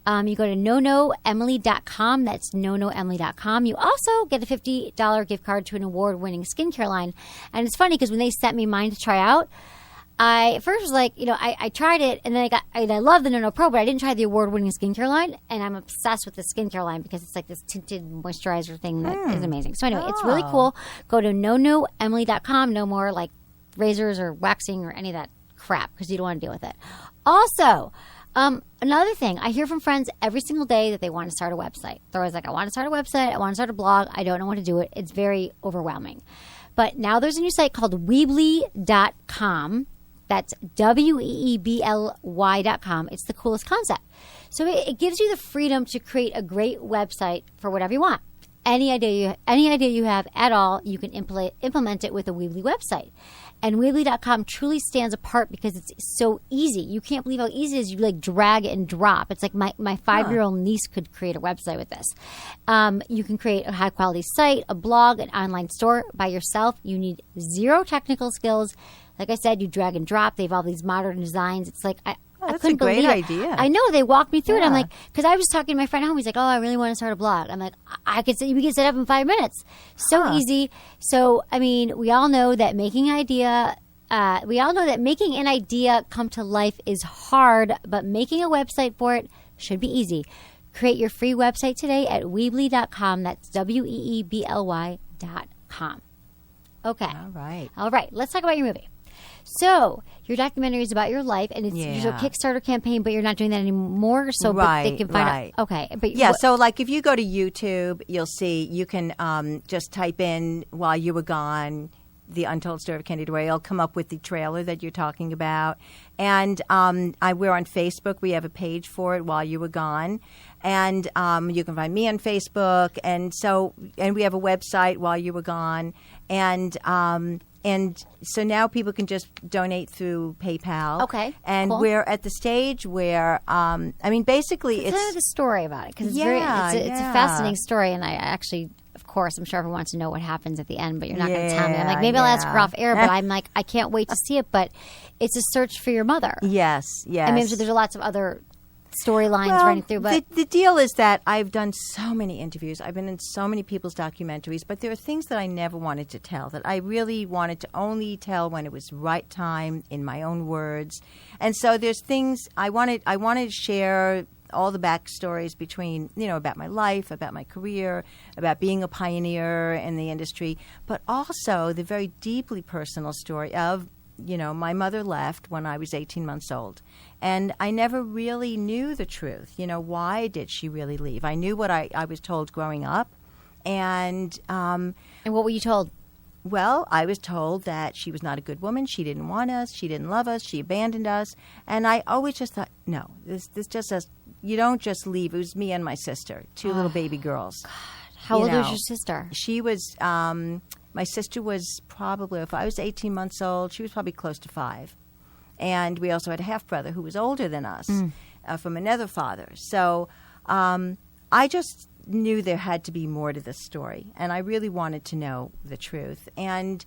You go to nonoemily.com. That's nonoemily.com. You also get a $50 gift card to an award-winning skincare line. And it's funny because when they sent me mine to try out, I at first was like, I tried it, and then I love the No Pro, but I didn't try the award-winning skincare line, and I'm obsessed with the skincare line because it's like this tinted moisturizer thing that is amazing. So anyway, it's really cool. Go to nonoemily.com. No more like razors or waxing or any of that crap because you don't want to deal with it. Also, another thing, I hear from friends every single day that they want to start a website. They're always like, I want to start a website. I want to start a blog. I don't know what to do it. It's very overwhelming. But now there's a new site called Weebly.com. That's Weebly.com. It's the coolest concept. So it gives you the freedom to create a great website for whatever you want. Any idea you have at all, you can implement it with a Weebly website. And Weebly.com truly stands apart because it's so easy. You can't believe how easy it is. You like drag and drop. It's like my 5-year-old niece could create a website with this. You can create a high-quality site, a blog, an online store by yourself. You need zero technical skills. Like I said, you drag and drop. They have all these modern designs. It's like I couldn't believe it. That's a great idea. I know. They walked me through it. I'm like, because I was talking to my friend at home. He's like, oh, I really want to start a blog. I'm like, we can set up in 5 minutes. So easy. So, I mean, we all know that making an idea come to life is hard, but making a website for it should be easy. Create your free website today at Weebly.com. That's Weebly.com. Okay. All right. Let's talk about your movie. So your documentary is about your life, and it's your Kickstarter campaign, but you're not doing that anymore. So but they can find out. Okay, but so like if you go to YouTube, you'll see you can just type in "While You Were Gone," the untold story of Candida Royalle. It'll come up with the trailer that you're talking about, and we're on Facebook. We have a page for it, "While You Were Gone," and you can find me on Facebook, and we have a website, "While You Were Gone," and so now people can just donate through PayPal. Okay. And cool. we're at the stage where, basically it's... Tell the story about it, because it's a fascinating story, and I actually, of course, I'm sure everyone wants to know what happens at the end, but you're not going to tell me. I'm like, maybe I'll ask her off air, but I'm like, I can't wait to see it, but it's a search for your mother. Yes. I mean, there's lots of other storylines running through, but the deal is that I've done so many interviews. I've been in so many people's documentaries, but there are things that I never wanted to tell, that I really wanted to only tell when it was right time, in my own words. And so there's things I wanted to share, all the backstories between, about my life, about my career, about being a pioneer in the industry, but also the very deeply personal story of, my mother left when I was 18 months old. And I never really knew the truth. Why did she really leave? I knew what I was told growing up. And what were you told? Well, I was told that she was not a good woman. She didn't want us. She didn't love us. She abandoned us. And I always just thought, no, this just says, you don't just leave. It was me and my sister, two little baby girls. God. How old was your sister? She was... my sister was probably, if I was 18 months old, she was probably close to 5. And we also had a half-brother who was older than us from another father. So I just knew there had to be more to this story. And I really wanted to know the truth. And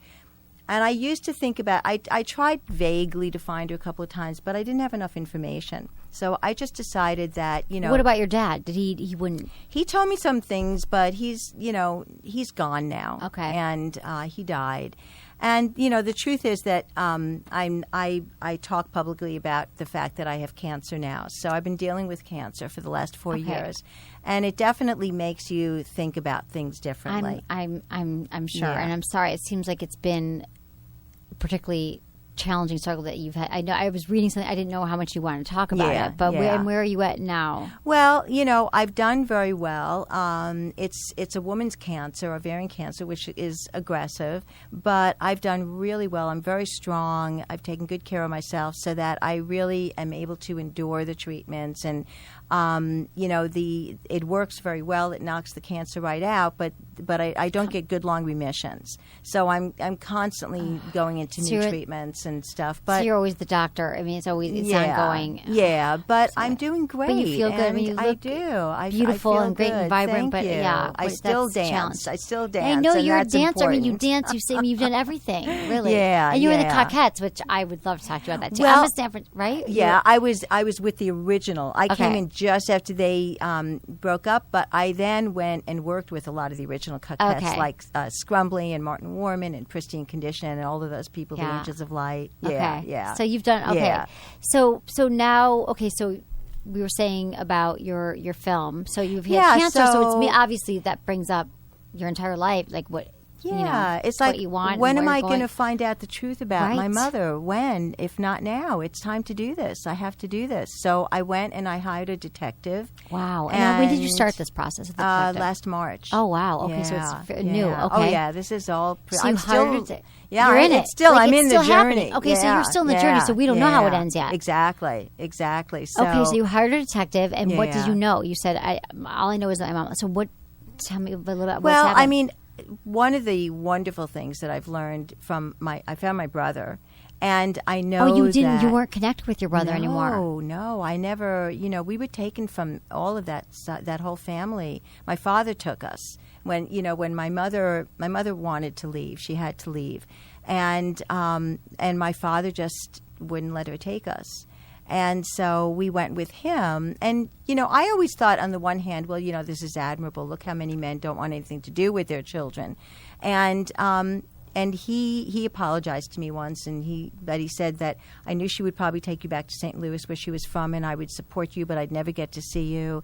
And I used to think about, I tried vaguely to find her a couple of times, but I didn't have enough information. So I just decided that, What about your dad? Did he wouldn't? He told me some things, but he's gone now. Okay. And he died. And, the truth is that I talk publicly about the fact that I have cancer now. So I've been dealing with cancer for the last 4 years. And it definitely makes you think about things differently. I'm sure. Yeah. And I'm sorry. It seems like it's been a particularly challenging struggle that you've had. I know I was reading something. I didn't know how much you wanted to talk about it. But where are you at now? Well, I've done very well. It's a woman's cancer, ovarian cancer, which is aggressive. But I've done really well. I'm very strong. I've taken good care of myself so that I really am able to endure the treatments. And, it works very well. It knocks the cancer right out. But I don't get good long remissions. So I'm constantly going into new treatments and stuff. But so you're always the doctor. I mean, it's ongoing. Yeah, but I'm doing great. But you feel good. I mean, you look beautiful and great and vibrant. Thank you. I still dance. I know you're a dancer. Important. I mean, you dance. You sing. You've done everything, really. Yeah, and you were the Coquettes, which I would love to talk to you about that too. Well, I'm a Stanford, right? Yeah, I was with the original. I came in just after they broke up, but I then went and worked with a lot of the original Coquettes, like Scrumbly and Martin Warman and Pristine Condition and all of those people, the Angels of Light. Yeah. So you've done Yeah. So now so we were saying about your film. So you've had cancer. So it's obviously that brings up your entire life, like what. Yeah, it's what like, you want when am I going to find out the truth about my Right. mother? When, if not now? It's time to do this. I have to do this. So I went and I hired a detective. Wow. And when did you start this process? Of the detective? Last March. Oh, wow. Okay, so it's new. Okay. Oh, yeah, this is all... So I'm you hired still... it. Yeah, you're in it. It's still, Like, I'm it's in still the journey. happening. Okay, so you're still in the journey, so we don't know how it ends yet. Exactly. So, okay, so you hired a detective, and what did you know? You said, all I know is that my mom. So tell me a little about what's happened. Well, I mean, one of the wonderful things that I've learned from I found my brother, and I know you didn't. that, You weren't connected with your brother anymore. No, I never. We were taken from all of that whole family. My father took us when my mother wanted to leave. She had to leave, and my father just wouldn't let her take us. And so we went with him. And, I always thought on the one hand, well, this is admirable. Look how many men don't want anything to do with their children. And he apologized to me once, but he said that I knew she would probably take you back to St. Louis where she was from, and I would support you, but I'd never get to see you.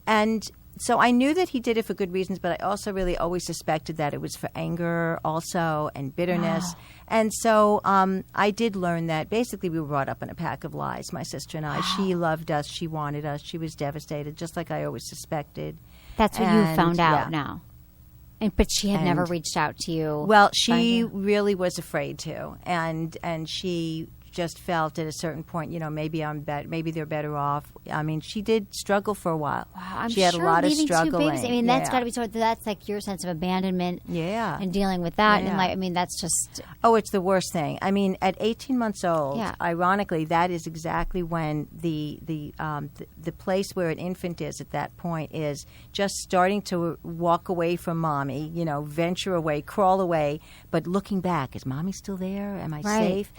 And so I knew that he did it for good reasons, but I also really always suspected that it was for anger also and bitterness. Wow. And so I did learn that basically we were brought up in a pack of lies, my sister and I. Wow. She loved us. She wanted us. She was devastated, just like I always suspected. That's what you found out now. But she had never reached out to you. Well, she really was afraid to. And she just felt at a certain point, maybe maybe they're better off. I mean, she did struggle for a while. Wow, she had a lot of struggling. 2 babies. I mean, that's got to be that's like your sense of abandonment. Yeah. And dealing with that. And I mean, that's just. Oh, it's the worst thing. I mean, at 18 months old, ironically, that is exactly when the place where an infant is at that point is just starting to walk away from mommy, venture away, crawl away, but looking back, is mommy still there? Am I safe?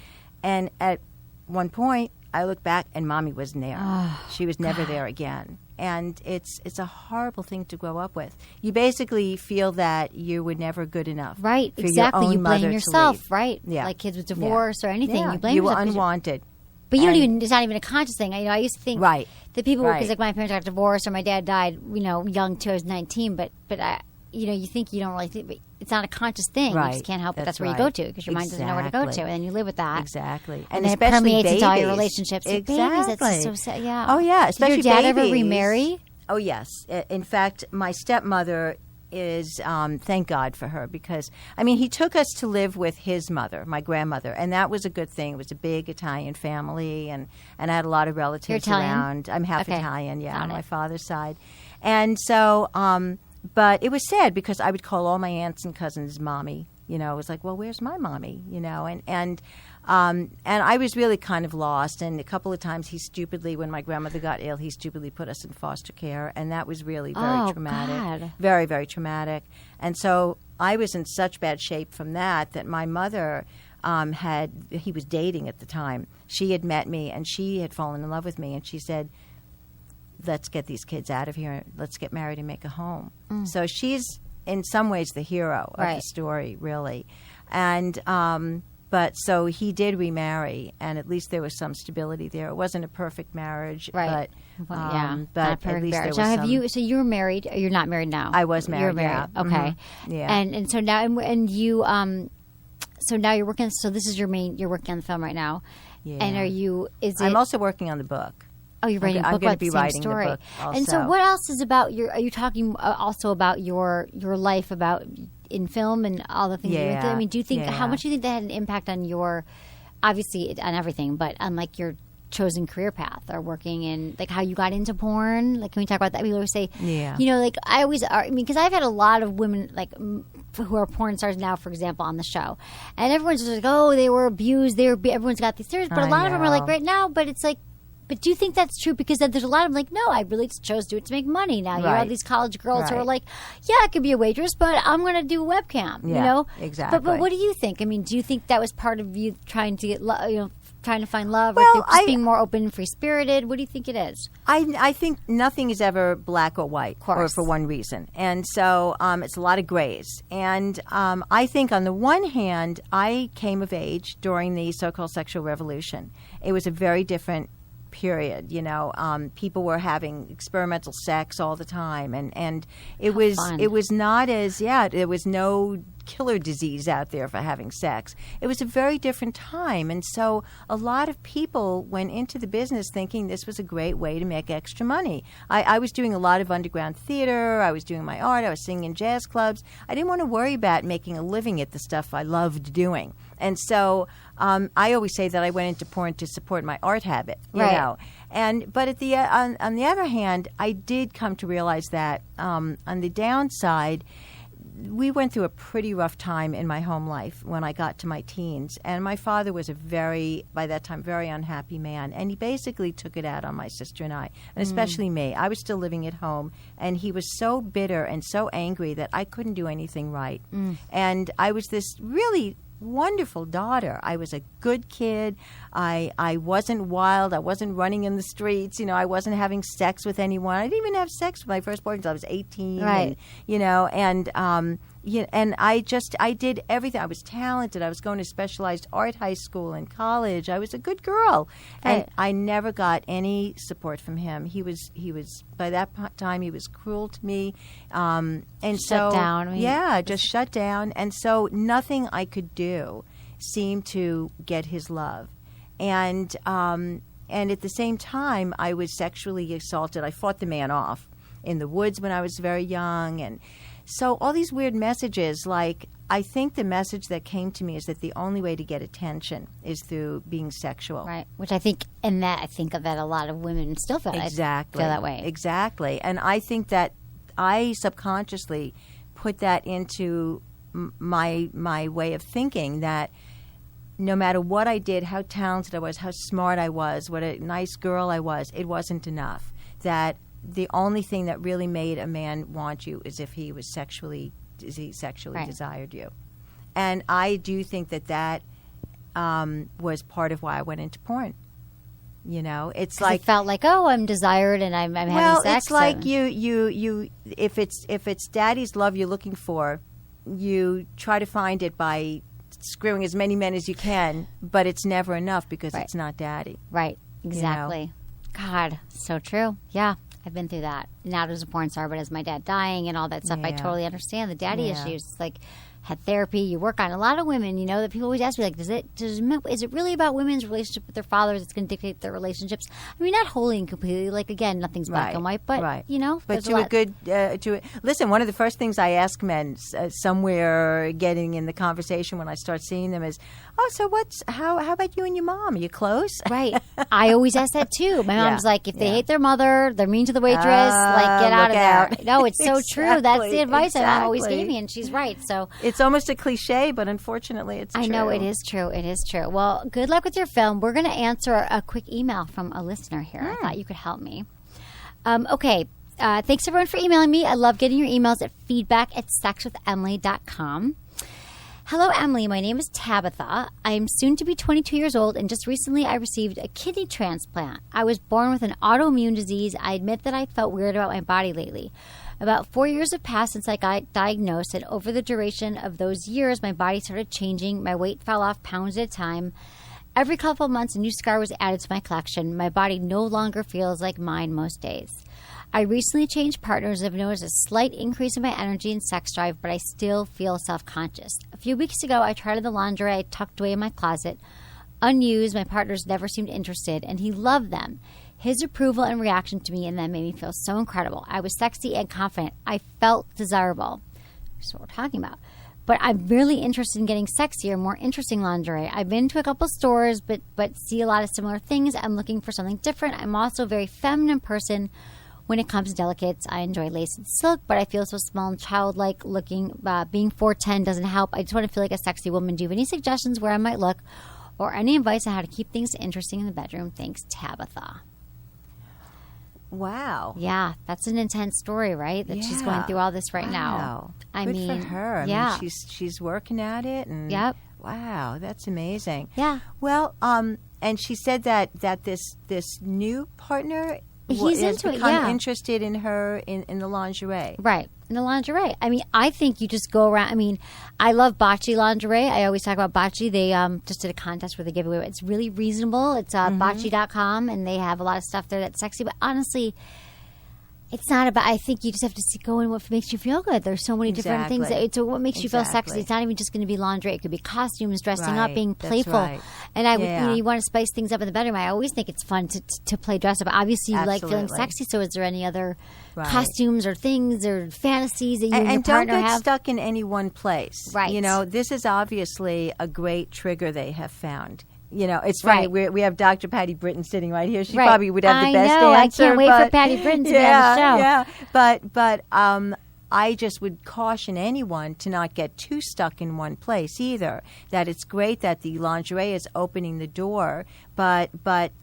And at one point, I looked back, and mommy wasn't there. Oh, she was never there again. And it's a horrible thing to grow up with. You basically feel that you were never good enough. Right, for exactly. Your own you blame yourself, right? Yeah. Like kids with divorce or anything. Yeah. You blame yourself. You were unwanted. But you don't even, it's not even a conscious thing. I used to think that people, because like my parents got divorced or my dad died, young too, I was 19, but I, you think you don't really think, but it's not a conscious thing. Right. You just can't help it. That's where you go to because your mind doesn't know where to go to, and then you live with that. Exactly. And especially it permeates babies. into all your relationships. Exactly. Babies, that's just so sad. Yeah. Oh, yeah. Especially Did your dad babies. ever remarry? Oh, yes. In fact, my stepmother is, thank God for her, because, I mean, he took us to live with his mother, my grandmother, and that was a good thing. It was a big Italian family, and I had a lot of relatives around. I'm half Italian, on my father's side. And so, but it was sad because I would call all my aunts and cousins mommy, You know, it was like, well, where's my mommy? You know, and I was really kind of lost. And a couple of times he stupidly, when my grandmother got ill, he stupidly put us in foster care. And that was really very traumatic. God. Very, very traumatic. And so I was in such bad shape from that my mother he was dating at the time. She had met me and she had fallen in love with me. And she said, let's get these kids out of here. Let's get married and make a home. So she's in some ways the hero of the story, really. And but so he did remarry, and at least there was some stability there. It wasn't a perfect marriage, but but at least there was some. So you were married? Or you're not married now? I was married. You're married. Yeah. Okay. Yeah. And so now you so now you're working. So this is you're working on the film right now. Yeah. And I'm also working on the book. Oh, you're writing a book about the same story. The book also. And so what else is about are you talking also about your life about in film and all the things you're into? I mean, do you think, how much do you think that had an impact on your, obviously on everything, but on like your chosen career path or working in, like how you got into porn? Like, can we talk about that? People always say, you know, like because I've had a lot of women like who are porn stars now, for example, on the show. And everyone's just like, oh, they were abused. Everyone's got these theories. But a lot of them are like, right now, but it's like, but do you think that's true? Because there's a lot of them like, no, I really just chose to do it to make money. Now you have these college girls who are like, yeah, I could be a waitress, but I'm going to do a webcam. You know, exactly. But what do you think? I mean, do you think that was part of you trying to get, trying to find love, or just being more open and free spirited? What do you think it is? I think nothing is ever black or white, or for one reason, and so it's a lot of grays. And I think on the one hand, I came of age during the so-called sexual revolution. It was a very different period, you know. People were having experimental sex all the time, and it was not as there was no killer disease out there for having sex. It was a very different time, and so a lot of people went into the business thinking this was a great way to make extra money. I was doing a lot of underground theater. I was doing my art. I was singing in jazz clubs. I didn't want to worry about making a living at the stuff I loved doing, and so I always say that I went into porn to support my art habit, you know. But at the on the other hand, I did come to realize that on the downside, we went through a pretty rough time in my home life when I got to my teens. And my father was by that time, very unhappy man. And he basically took it out on my sister and I, and especially me. I was still living at home, and he was so bitter and so angry that I couldn't do anything right. And I was this really wonderful daughter. I was a good kid. I wasn't wild. I wasn't running in the streets. You know, I wasn't having sex with anyone. I didn't even have sex with my first boyfriend until I was 18. And, you know, and I did everything. I was talented. I was going to specialized art high school and college. I was a good girl. And I never got any support from him. He was by that time he was cruel to me. And shut down. Just shut down. And so nothing I could do seemed to get his love. And at the same time, I was sexually assaulted. I fought the man off in the woods when I was very young. And so all these weird messages, like, I think the message that came to me is that the only way to get attention is through being sexual. Right, which I think, I think of that a lot of women still feel feel that way. Exactly. And I think that I subconsciously put that into my way of thinking, that no matter what I did, how talented I was, how smart I was, what a nice girl I was, it wasn't enough. That the only thing that really made a man want you is if he sexually desired you. And I do think that was part of why I went into porn. You know, it's like it felt like, oh, I'm desired and I'm having sex. Well, it's like you if it's daddy's love you're looking for, you try to find it by screwing as many men as you can, but it's never enough because it's not daddy. Right. Exactly. You know? God, so true. Yeah. I've been through that. Not as a porn star, but as my dad dying and all that stuff. I totally understand the daddy issues. It's like, had therapy, you work on. A lot of women, you know, that people always ask me, like, is it really about women's relationship with their fathers that's going to dictate their relationships? I mean, not wholly and completely. Like, again, nothing's black and white, but, you know. But listen, one of the first things I ask men somewhere getting in the conversation when I start seeing them is, oh, so how about you and your mom? Are you close? Right. I always ask that, too. My mom's like, if they hate their mother, they're mean to the waitress, like, get out of there. No, it's so true. That's the advice my mom always gave me, and she's right. So it's almost a cliche, but unfortunately it's true. I know, it is true. It is true. Well, good luck with your film. We're going to answer a quick email from a listener here. I thought you could help me. Okay. Thanks, everyone, for emailing me. I love getting your emails at feedback@sexwithemily.com. Hello, Emily. My name is Tabitha. I am soon to be 22 years old, and just recently I received a kidney transplant. I was born with an autoimmune disease. I admit that I felt weird about my body lately. About 4 years have passed since I got diagnosed, and over the duration of those years, my body started changing. My weight fell off pounds at a time. Every couple of months, a new scar was added to my collection. My body no longer feels like mine most days. I recently changed partners and have noticed a slight increase in my energy and sex drive, but I still feel self-conscious. A few weeks ago, I tried on the lingerie I tucked away in my closet. Unused, my partners never seemed interested, and he loved them. His approval and reaction to me and them made me feel so incredible. I was sexy and confident. I felt desirable. That's what we're talking about. But I'm really interested in getting sexier, more interesting lingerie. I've been to a couple stores, but see a lot of similar things. I'm looking for something different. I'm also a very feminine person. When it comes to delicates, I enjoy lace and silk, but I feel so small and childlike looking. Being 4'10" doesn't help. I just want to feel like a sexy woman. Do you have any suggestions where I might look, or any advice on how to keep things interesting in the bedroom? Thanks, Tabitha. Wow. Yeah, that's an intense story, right? That she's going through all this right now. I Good mean, for her. I mean, she's working at it, and wow, that's amazing. Yeah. Well, and she said that this new partner He's has into it, become interested in her in the lingerie. Right, in the lingerie. I mean, I think you just go around. I mean, I love Bocce lingerie. I always talk about Bocce. They just did a contest where they give away. It's really reasonable. It's Bocce.com, and they have a lot of stuff there that's sexy. But honestly, it's not about. I think you just have to go in what makes you feel good. There's so many different things. It's what makes you feel sexy. It's not even just going to be lingerie. It could be costumes, dressing up, being playful. Right. And you want to spice things up in the bedroom. I always think it's fun to play dress up. Obviously, you like feeling sexy. So, is there any other costumes or things or fantasies that you and your partner have? And don't get stuck in any one place. Right. You know, this is obviously a great trigger they have found. You know, it's funny. We have Dr. Patty Britton sitting right here. She probably would have the best answer. I can't wait for Patty Britton to be on the show. Yeah, but I just would caution anyone to not get too stuck in one place either. That it's great that the lingerie is opening the door, but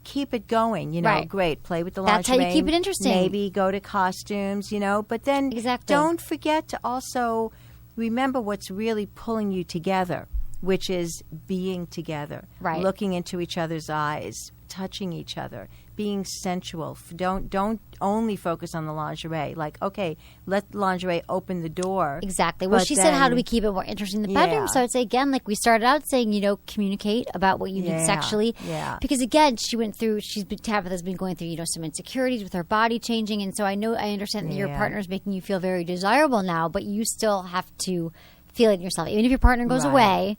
keep it going. You know, great. Play with the lingerie. That's how you keep it interesting. Maybe go to costumes. You know, but then don't forget to also remember what's really pulling you together, which is being together, looking into each other's eyes, touching each other, being sensual. Don't only focus on the lingerie. Like, okay, let lingerie open the door. Exactly. Well, she said, how do we keep it more interesting in the bedroom? So I'd say, again, like we started out saying, communicate about what you need sexually. Yeah. Because, again, Tabitha's been going through, some insecurities with her body changing. And so I understand that your partner's making you feel very desirable now, but you still have to feel it yourself. Even if your partner goes away,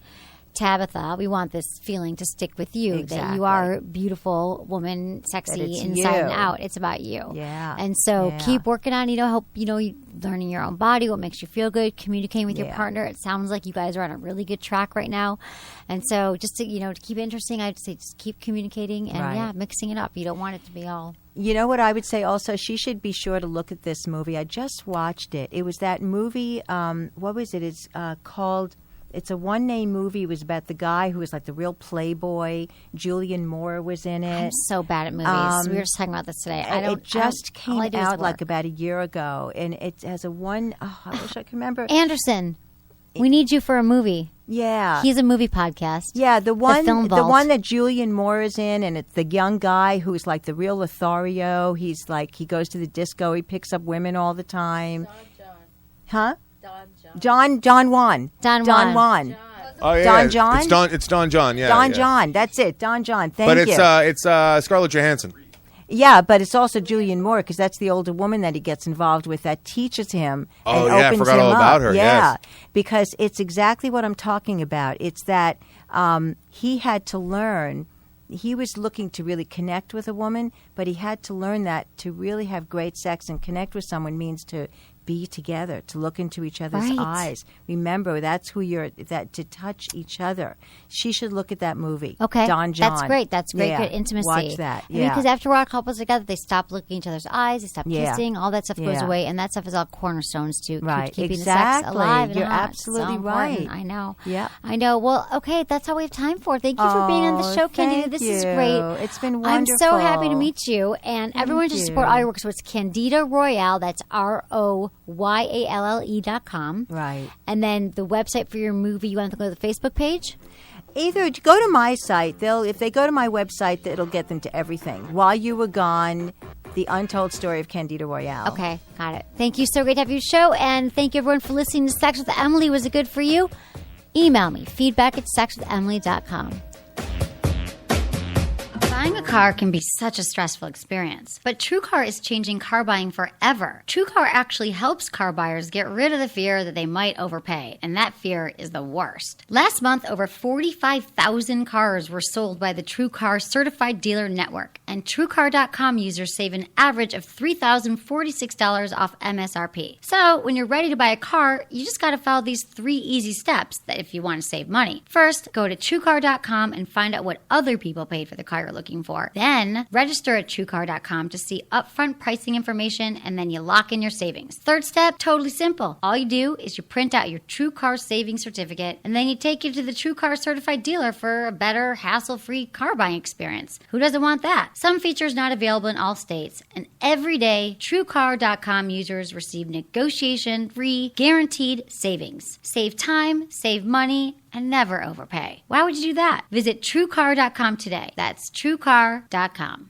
Tabitha, we want this feeling to stick with you, that you are a beautiful woman, sexy inside and out. It's about you. Yeah. And so keep working on, help, learning your own body, what makes you feel good, communicating with your partner. It sounds like you guys are on a really good track right now. And so just to, to keep it interesting, I'd say just keep communicating and, mixing it up. You don't want it to be all... You know what I would say also? She should be sure to look at this movie. I just watched it. It was that movie, what was it? It's called... It's a one-name movie. It was about the guy who was like the real playboy. Julian Moore was in it. I'm so bad at movies. We were just talking about this today. It just came out like about a year ago, and it has a one. Oh, I wish I could remember. Anderson, we need you for a movie. Yeah, he's a movie podcast. Yeah, the one that Julian Moore is in, and it's the young guy who's like the real Lothario. He's like he goes to the disco. He picks up women all the time. Huh? Don Juan. Oh yeah, Don John. It's Don John. Yeah, Don John. That's it. Don John. Thank you. But it's Scarlett Johansson. Yeah, but it's also Julian Moore because that's the older woman that he gets involved with that teaches him and opens I forgot him all up. about her. Yeah, yes. Because it's exactly what I'm talking about. It's that he had to learn. He was looking to really connect with a woman, but he had to learn that to really have great sex and connect with someone means to be together, to look into each other's Right. eyes. Remember, that's who to touch each other. She should look at that movie. Okay. Don John. That's great. That's great. Yeah. Good intimacy. Watch that. I mean, Yeah. because after a while, couples together, they stop looking each other's eyes, they stop Yeah. kissing, all that stuff goes Yeah. away, and that stuff is all cornerstones to Right. keeping Exactly. the sex alive and You're hot. absolutely So important. right. I know. Yeah. I know. Well, okay, that's all we have time for. Thank you for being on the show, Candida. Thank This is you. great. It's been I'm wonderful. so happy to meet you, and everyone should support you. all your work. So it's Candida Royalle. That's ROYALLE.com. Right. And then the website for your movie. You want to go to the Facebook page? Either go to my site. If they go to my website, it'll get them to everything. While You Were Gone, The Untold Story of Candida Royalle. Okay, got it. Thank you. So great to have you show, and thank you everyone for listening to Sex with Emily. Was it good for you? Email me, feedback@sexwithemily.com. Buying a car can be such a stressful experience, but TrueCar is changing car buying forever. TrueCar actually helps car buyers get rid of the fear that they might overpay, and that fear is the worst. Last month, over 45,000 cars were sold by the TrueCar Certified Dealer Network, and TrueCar.com users save an average of $3,046 off MSRP. So, when you're ready to buy a car, you just gotta follow these 3 easy steps that if you want to save money. First, go to TrueCar.com and find out what other people paid for the car you're looking for. Then, register at TrueCar.com to see upfront pricing information, and then you lock in your savings. Third step, totally simple. All you do is you print out your TrueCar savings certificate, and then you take it to the TrueCar certified dealer for a better, hassle-free car buying experience. Who doesn't want that? Some features not available in all states, and every day, TrueCar.com users receive negotiation-free, guaranteed savings. Save time, save money, and never overpay. Why would you do that? Visit TrueCar.com today. That's TrueCar.com.